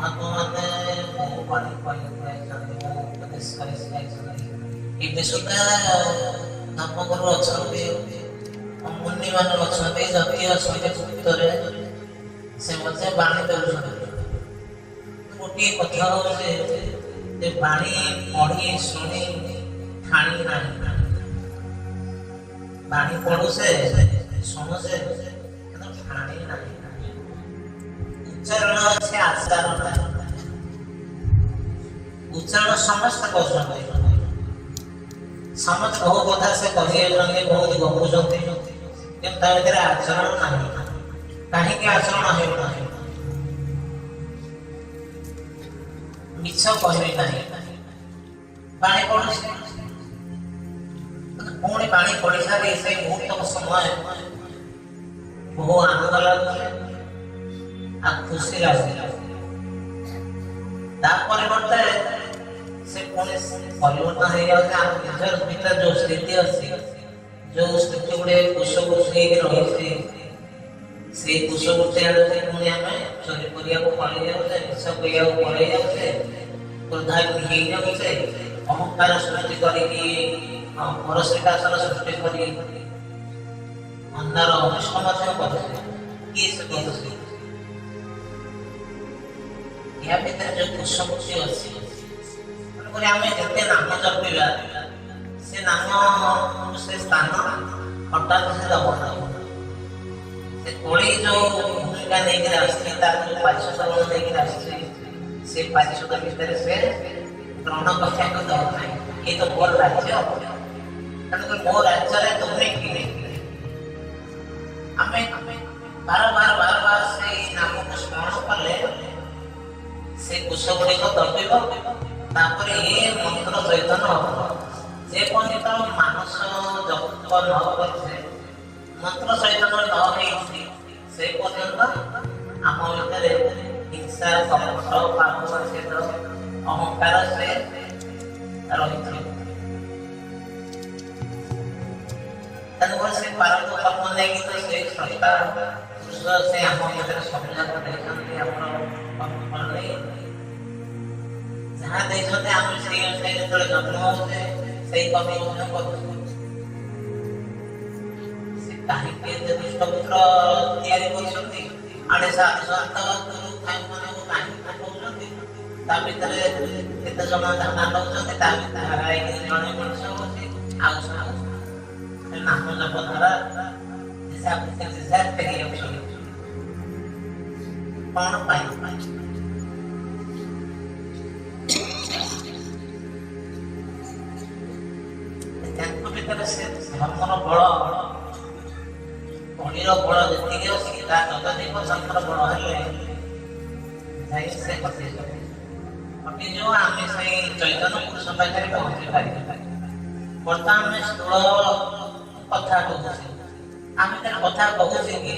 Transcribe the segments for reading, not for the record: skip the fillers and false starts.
महात्मा माने बहु पाणी उपदेश कर ये सुधा धर्मगुरु अच्छा मुनि मान अच्छा जति अच्छा से मजे बाणी दे गोटे कथा हो बाणी पढ़ी शुणी ठाणी ना बाणी पढ़ू से शुणु से ठाणी ना उच्चारण अच्छे आचारण उच्चारण समस्त कर समस्त बहु कथा से कही बहुत गपुंट कि आचरण ना कहीं आचरण हो मिछ कह पानी पड़ू पुणी पानी पड़ सारी से मुहूर्त समय बहु आनंद लगे आ खुशी लगे परिवर्ते से पुणी परिवर्तन हो जाए भीतर जो स्थिति अच्छी जो स्थिति गुड़े कुशबुश रही से कुशबुश पुणी आम चोरी को पड़े जाऊे मिछ कह पड़े जाऊे क्रोधा हो जाऊे अहंकार सृष्टि करश्रिकासन सृष्टि कर अंधार अनिष्ट किए या भीतर जो कुशबुद्धि अच्छी आम जिते नाम जपिला से नाम से स्थान हठात से दब से कोड़ी जो भूमिका नहीं आसी जो पारिशोधन नहीं आसी से पारिशोध भितर से ग्रहण करने दब ना ये तो मोर राज्य तेणुक मो राज्य तुम्हें आम बार बार बार बार से नाम को स्मरण कले से कुश गुड़िक दबिब ये मंत्र चैतन्य हम जे पर्यत मानस जप न करे मंत्र चैतन्य न से पर्यत आम भीतर हिंसा कपट पाप अहंकार से रही तेणुक से पारक कर्म नहीं तो से सत्ता पुरुष से आम भीतर सबजाक जहाँ देखते आम से जन्म होते से कमी कहीं दुष्टपुत्र तैयारी आड़े साधु सन्त गुरु कहीं केते जन ध्यान नौकरी जड़े मनुष्य नाम जप द्वारा फेरी कौन पाई भीतर से धर्मर बल कणीर बल जी अच्छी तदधिक संतर बल हेल्ले से कटी जो आम से चैतन्य पुरुष पाखे पहुंची पारे बर्तमान स्थूल कथा कहूँ आम कथा कहूचे कि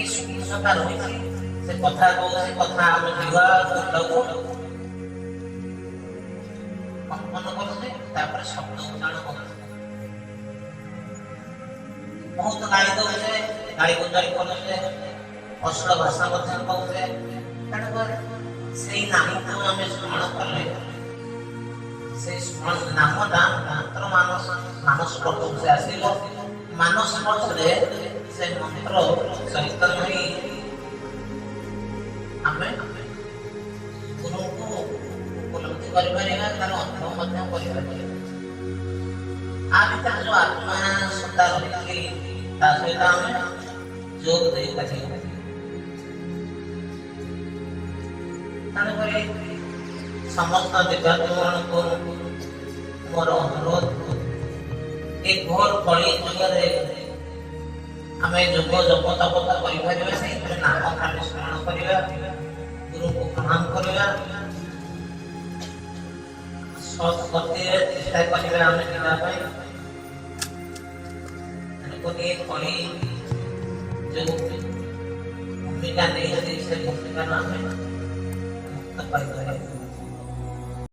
सुखता रही से कथा कहूँ कथा आम जीवा कंपन कर शब्द उच्चारण कर बहुत गाड़ी दौचे गाड़ी गुजारी करे अश्लील भाषा कहूचे तेणुक से नाम को आम स्मरण कले से नामटा मात्र मानस मानस पक्ष से आसिल मानस पक्ष से मंत्र चैतन्य ही आम गुरु को उपलब्धि कर जो आत्मा सत्ता रही सहित आम जोग दे समस्त विद्यार्थी मान को मोर अनुरोध एक घोर कली जुगे आम जोग जप तपता कर नाम खाली स्मरण करवा गुरु को प्रणाम करवा सत्य चेष्टा करवा आम जावाई कली जो भूमिका नहीं से भूमिका आम मुक्त पाई।